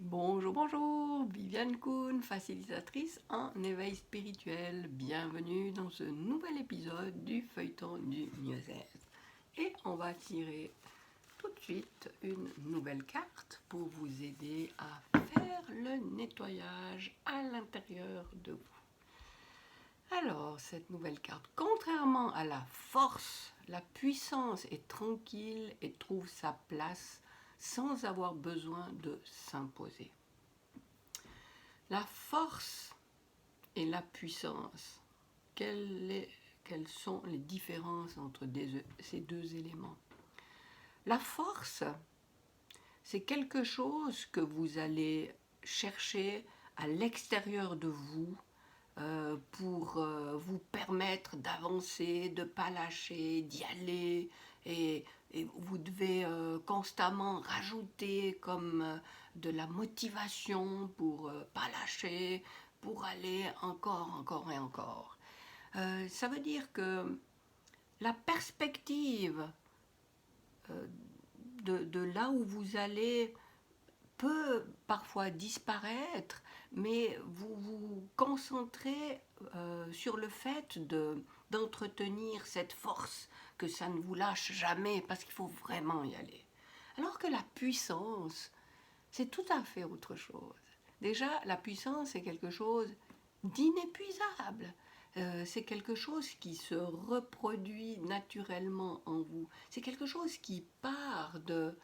Bonjour, bonjour, Viviane Kuhn, facilitatrice en éveil spirituel. Bienvenue dans ce nouvel épisode du feuilleton du mieux-être. Et on va tirer tout de suite une nouvelle carte pour vous aider à faire le nettoyage à l'intérieur de vous. Alors, cette nouvelle carte, contrairement à la force, la puissance est tranquille et trouve sa place sans avoir besoin de s'imposer. La force et la puissance, quelles sont les différences entre ces deux éléments? La force, c'est quelque chose que vous allez chercher à l'extérieur de vous pour vous permettre d'avancer, de ne pas lâcher, d'y aller. Et vous devez constamment rajouter comme de la motivation pour pas lâcher, pour aller encore, encore et encore. Ça veut dire que la perspective de là où vous allez peut parfois disparaître, mais vous vous concentrez sur le fait d'entretenir cette force, que ça ne vous lâche jamais, parce qu'il faut vraiment y aller. Alors que la puissance, c'est tout à fait autre chose. Déjà, la puissance est quelque chose d'inépuisable. C'est quelque chose qui se reproduit naturellement en vous. C'est quelque chose qui part de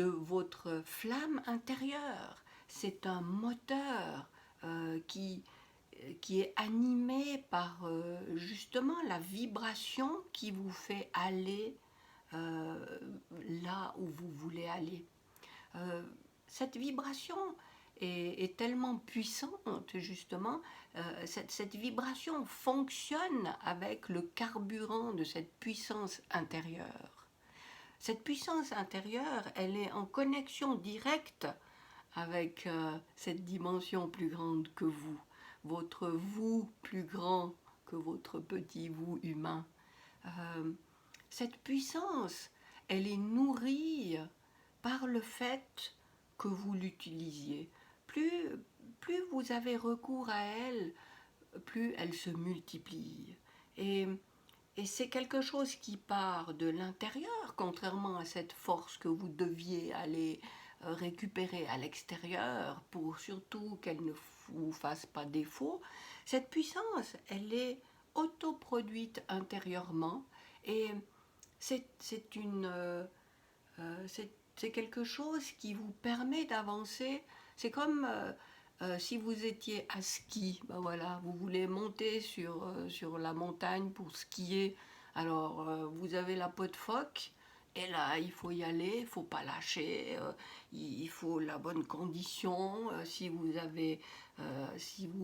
votre flamme intérieure. C'est un moteur qui est animé par justement la vibration qui vous fait aller là où vous voulez aller. Euh, cette vibration est tellement puissante, justement, cette vibration fonctionne avec le carburant de cette puissance intérieure. Cette puissance intérieure, elle est en connexion directe avec cette dimension plus grande que votre vous plus grand que votre petit vous humain. Euh, cette puissance, elle est nourrie par le fait que vous l'utilisiez. Plus, plus vous avez recours à elle, plus elle se multiplie. Et et c'est quelque chose qui part de l'intérieur, contrairement à cette force que vous deviez aller récupérer à l'extérieur pour surtout qu'elle ne vous fasse pas défaut. Cette puissance, elle est autoproduite intérieurement et c'est c'est quelque chose qui vous permet d'avancer. C'est comme si vous étiez à ski, ben voilà, vous voulez monter sur la montagne pour skier. Alors vous avez la peau de phoque, et là il faut y aller, il ne faut pas lâcher, il faut la bonne condition. Si vous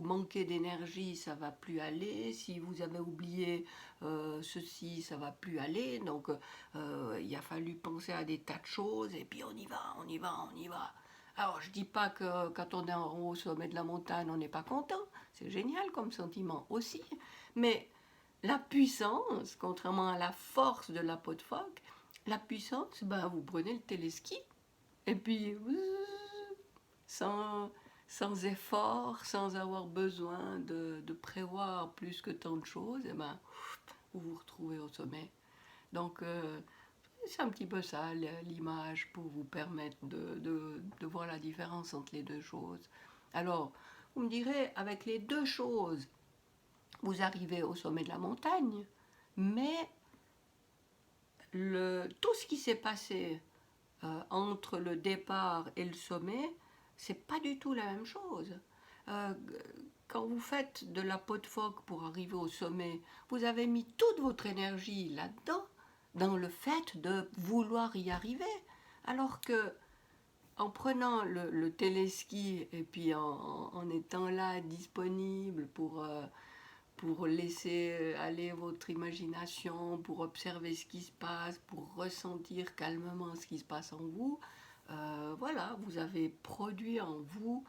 manquez d'énergie, ça va plus aller. Si vous avez oublié ceci, ça va plus aller. Donc il a fallu penser à des tas de choses, et puis on y va, on y va, on y va. Alors, je dis pas que quand on est en haut au sommet de la montagne, on n'est pas content. C'est génial comme sentiment aussi. Mais la puissance, contrairement à la force de la peau de phoque, la puissance, ben, vous prenez le téléski et puis sans, sans effort, sans avoir besoin de prévoir plus que tant de choses, et ben, vous vous retrouvez au sommet. Donc, c'est un petit peu ça l'image pour vous permettre de voir la différence entre les deux choses. Alors, vous me direz, avec les deux choses, vous arrivez au sommet de la montagne, mais tout ce qui s'est passé entre le départ et le sommet, c'est pas du tout la même chose. Euh, Quand vous faites de la peau de phoque pour arriver au sommet, vous avez mis toute votre énergie là-dedans, dans le fait de vouloir y arriver. Alors que en prenant le téléski et puis en étant là disponible pour laisser aller votre imagination, pour observer ce qui se passe, pour ressentir calmement ce qui se passe en vous, voilà, vous avez produit en vous,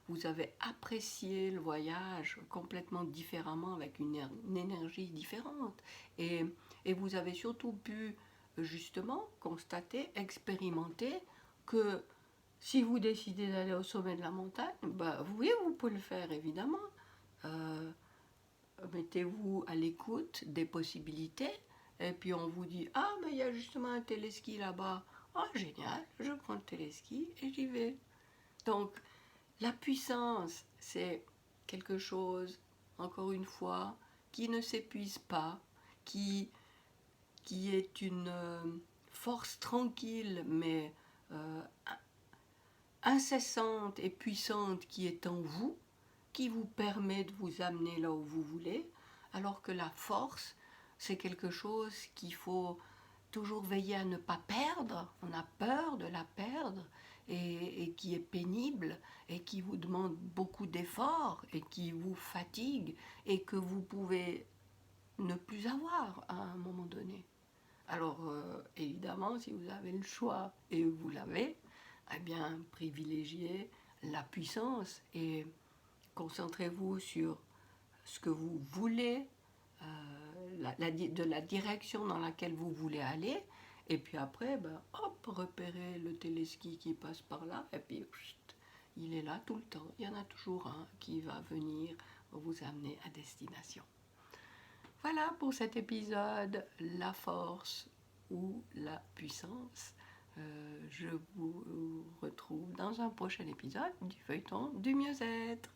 vous avez apprécié le voyage complètement différemment, avec une énergie différente. Et, et vous avez surtout pu justement constater, expérimenter que Si vous décidez d'aller au sommet de la montagne, bah, oui, vous pouvez le faire évidemment. Euh, Mettez-vous à l'écoute des possibilités et puis on vous dit ah mais il y a justement un téléski là-bas. Oh génial, je prends le téléski et j'y vais. Donc la puissance, c'est quelque chose, encore une fois, qui ne s'épuise pas, qui, qui est une force tranquille mais euh, incessante et puissante qui est en vous, qui vous permet de vous amener là où vous voulez, alors que la force, c'est quelque chose qu'il faut toujours veiller à ne pas perdre. On a peur de la perdre et qui est pénible et qui vous demande beaucoup d'efforts et qui vous fatigue et que vous pouvez ne plus avoir à un moment donné. Alors évidemment, si vous avez le choix et vous l'avez, eh bien privilégiez la puissance et concentrez-vous sur ce que vous voulez, de la direction dans laquelle vous voulez aller. Et puis après, ben, hop, repérez le téléski qui passe par là. Et puis, chut, il est là tout le temps. Il y en a toujours un qui va venir vous amener à destination. Voilà pour cet épisode, la force ou la puissance. Je vous retrouve dans un prochain épisode du feuilleton du mieux-être.